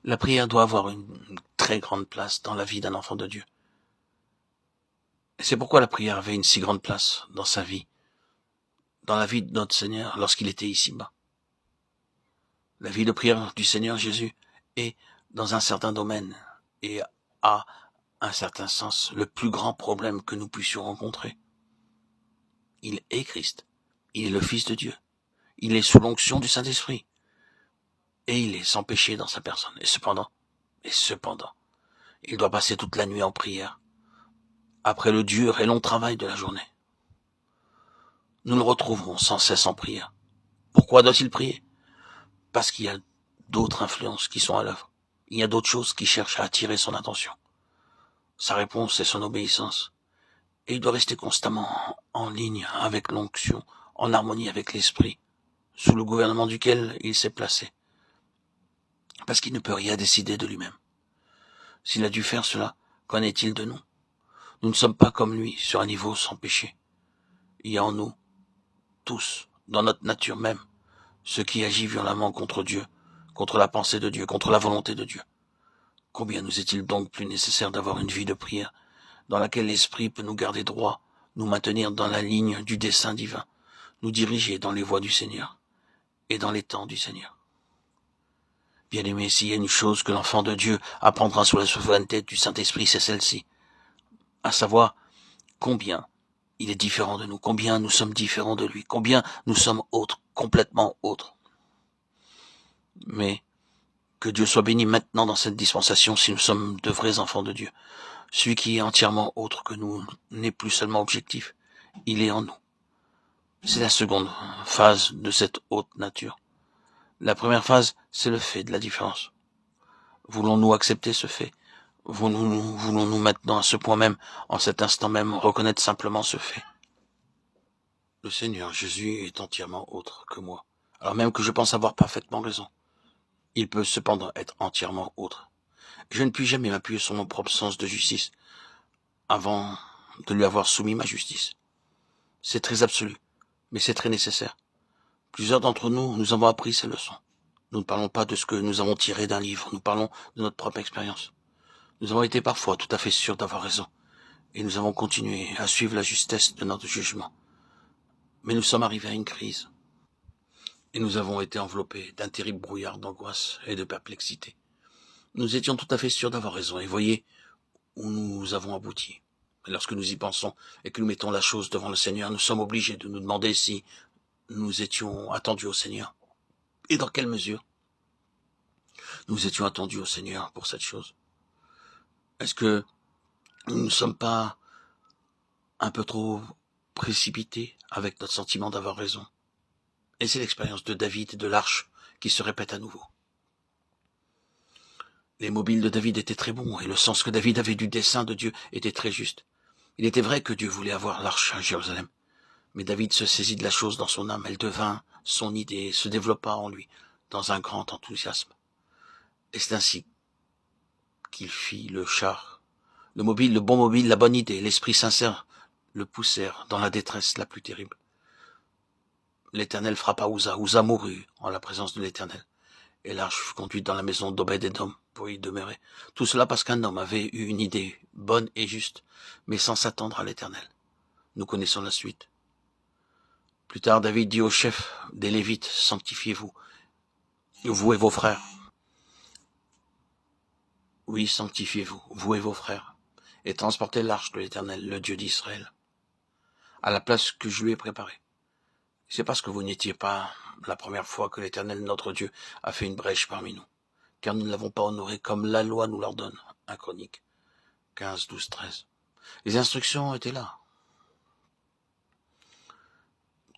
La prière doit avoir une très grande place dans la vie d'un enfant de Dieu. Et c'est pourquoi la prière avait une si grande place dans sa vie, dans la vie de notre Seigneur lorsqu'il était ici-bas. La vie de prière du Seigneur Jésus est, dans un certain domaine, et a un certain sens, le plus grand problème que nous puissions rencontrer. Il est Christ. Il est le Fils de Dieu. Il est sous l'onction du Saint-Esprit. Et il est sans péché dans sa personne. Et cependant, il doit passer toute la nuit en prière, après le dur et long travail de la journée. Nous le retrouverons sans cesse en prière. Pourquoi doit-il prier? Parce qu'il y a d'autres influences qui sont à l'œuvre. Il y a d'autres choses qui cherchent à attirer son attention. Sa réponse est son obéissance. Et il doit rester constamment en ligne avec l'onction, en harmonie avec l'esprit, sous le gouvernement duquel il s'est placé. Parce qu'il ne peut rien décider de lui-même. S'il a dû faire cela, qu'en est-il de nous? Nous ne sommes pas comme lui, sur un niveau sans péché. Il y a en nous, tous, dans notre nature même, ce qui agit violemment contre Dieu, contre la pensée de Dieu, contre la volonté de Dieu. Combien nous est-il donc plus nécessaire d'avoir une vie de prière, dans laquelle l'Esprit peut nous garder droit, nous maintenir dans la ligne du dessein divin, nous diriger dans les voies du Seigneur et dans les temps du Seigneur. Bien-aimé, s'il y a une chose que l'enfant de Dieu apprendra sous la souveraineté du Saint-Esprit, c'est celle-ci, à savoir combien il est différent de nous, combien nous sommes différents de lui, combien nous sommes autres, complètement autres. Mais que Dieu soit béni maintenant dans cette dispensation si nous sommes de vrais enfants de Dieu. Celui qui est entièrement autre que nous n'est plus seulement objectif, il est en nous. C'est la seconde phase de cette haute nature. La première phase, c'est le fait de la différence. Voulons-nous accepter ce fait? Voulons-nous maintenant à ce point même, en cet instant même, reconnaître simplement ce fait? Le Seigneur Jésus est entièrement autre que moi, alors même que je pense avoir parfaitement raison. Il peut cependant être entièrement autre. Je ne puis jamais m'appuyer sur mon propre sens de justice avant de lui avoir soumis ma justice. C'est très absolu, mais c'est très nécessaire. Plusieurs d'entre nous, nous avons appris ces leçons. Nous ne parlons pas de ce que nous avons tiré d'un livre, nous parlons de notre propre expérience. Nous avons été parfois tout à fait sûrs d'avoir raison, et nous avons continué à suivre la justesse de notre jugement. Mais nous sommes arrivés à une crise, et nous avons été enveloppés d'un terrible brouillard d'angoisse et de perplexité. Nous étions tout à fait sûrs d'avoir raison, et voyez où nous avons abouti. Et lorsque nous y pensons et que nous mettons la chose devant le Seigneur, nous sommes obligés de nous demander si nous étions attendus au Seigneur. Et dans quelle mesure nous étions attendus au Seigneur pour cette chose? Est-ce que nous ne sommes pas un peu trop précipités avec notre sentiment d'avoir raison? Et c'est l'expérience de David et de l'arche qui se répète à nouveau. Les mobiles de David étaient très bons et le sens que David avait du dessein de Dieu était très juste. Il était vrai que Dieu voulait avoir l'arche à Jérusalem. Mais David se saisit de la chose dans son âme, elle devint son idée et se développa en lui dans un grand enthousiasme. Et c'est ainsi qu'il fit le char. Le mobile, le bon mobile, la bonne idée, l'esprit sincère le poussèrent dans la détresse la plus terrible. L'Éternel frappa Uza. Uza mourut en la présence de l'Éternel. Et l'arche fut conduite dans la maison d'Obed-Édom pour y demeurer. Tout cela parce qu'un homme avait eu une idée bonne et juste, mais sans s'attendre à l'Éternel. Nous connaissons la suite. Plus tard, David dit au chef des Lévites, sanctifiez-vous, vous et vos frères. Oui, sanctifiez-vous, vous et vos frères, et transportez l'arche de l'Éternel, le Dieu d'Israël, à la place que je lui ai préparée. C'est parce que vous n'étiez pas la première fois que l'Éternel, notre Dieu, a fait une brèche parmi nous, car nous ne l'avons pas honoré comme la loi nous l'ordonne. 1 Chronique 15, 12, 13. Les instructions étaient là.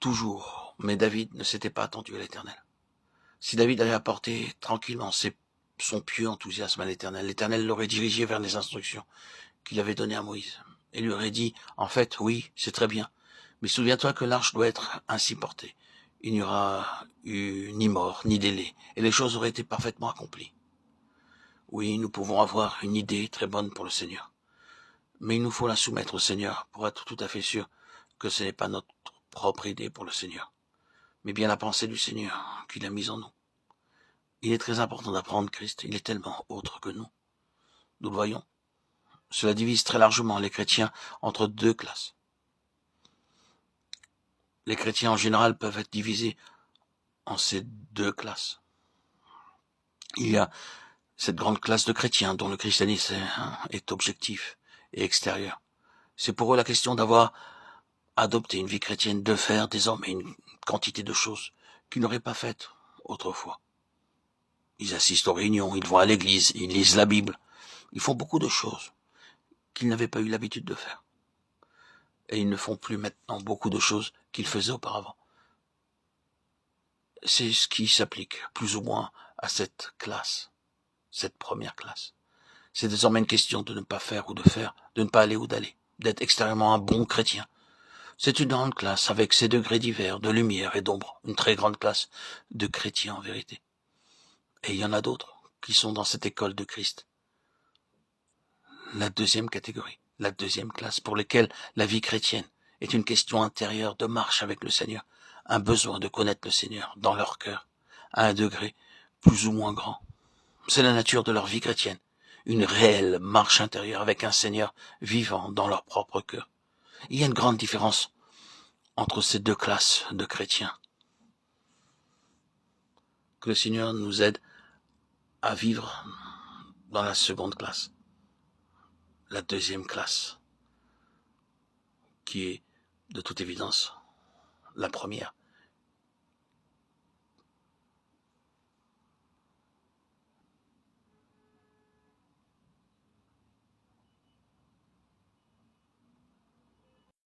Toujours. Mais David ne s'était pas attendu à l'Éternel. Si David avait apporté tranquillement son pieux enthousiasme à l'Éternel, l'Éternel l'aurait dirigé vers les instructions qu'il avait données à Moïse, et lui aurait dit, en fait, oui, c'est très bien, mais souviens-toi que l'arche doit être ainsi portée. Il n'y aura eu ni mort, ni délai, et les choses auraient été parfaitement accomplies. Oui, nous pouvons avoir une idée très bonne pour le Seigneur, mais il nous faut la soumettre au Seigneur pour être tout à fait sûr que ce n'est pas notre propre idée pour le Seigneur, mais bien la pensée du Seigneur qu'il a mise en nous. Il est très important d'apprendre Christ. Il est tellement autre que nous. Nous le voyons. Cela divise très largement les chrétiens entre deux classes. Les chrétiens en général peuvent être divisés en ces deux classes. Il y a cette grande classe de chrétiens dont le christianisme est objectif et extérieur. C'est pour eux la question d'avoir adopté une vie chrétienne, de faire désormais une quantité de choses qu'ils n'auraient pas faites autrefois. Ils assistent aux réunions, ils vont à l'église, ils lisent la Bible, ils font beaucoup de choses qu'ils n'avaient pas eu l'habitude de faire. Et ils ne font plus maintenant beaucoup de choses qu'ils faisaient auparavant. C'est ce qui s'applique plus ou moins à cette classe, cette première classe. C'est désormais une question de ne pas faire ou de faire, de ne pas aller ou d'aller, d'être extérieurement un bon chrétien. C'est une grande classe avec ses degrés divers, de lumière et d'ombre, une très grande classe de chrétiens en vérité. Et il y en a d'autres qui sont dans cette école de Christ. La deuxième catégorie, la deuxième classe pour lesquelles la vie chrétienne est une question intérieure de marche avec le Seigneur, un besoin de connaître le Seigneur dans leur cœur, à un degré plus ou moins grand. C'est la nature de leur vie chrétienne, une réelle marche intérieure avec un Seigneur vivant dans leur propre cœur. Il y a une grande différence entre ces deux classes de chrétiens. Que le Seigneur nous aide à vivre dans la seconde classe, la deuxième classe, qui est de toute évidence la première,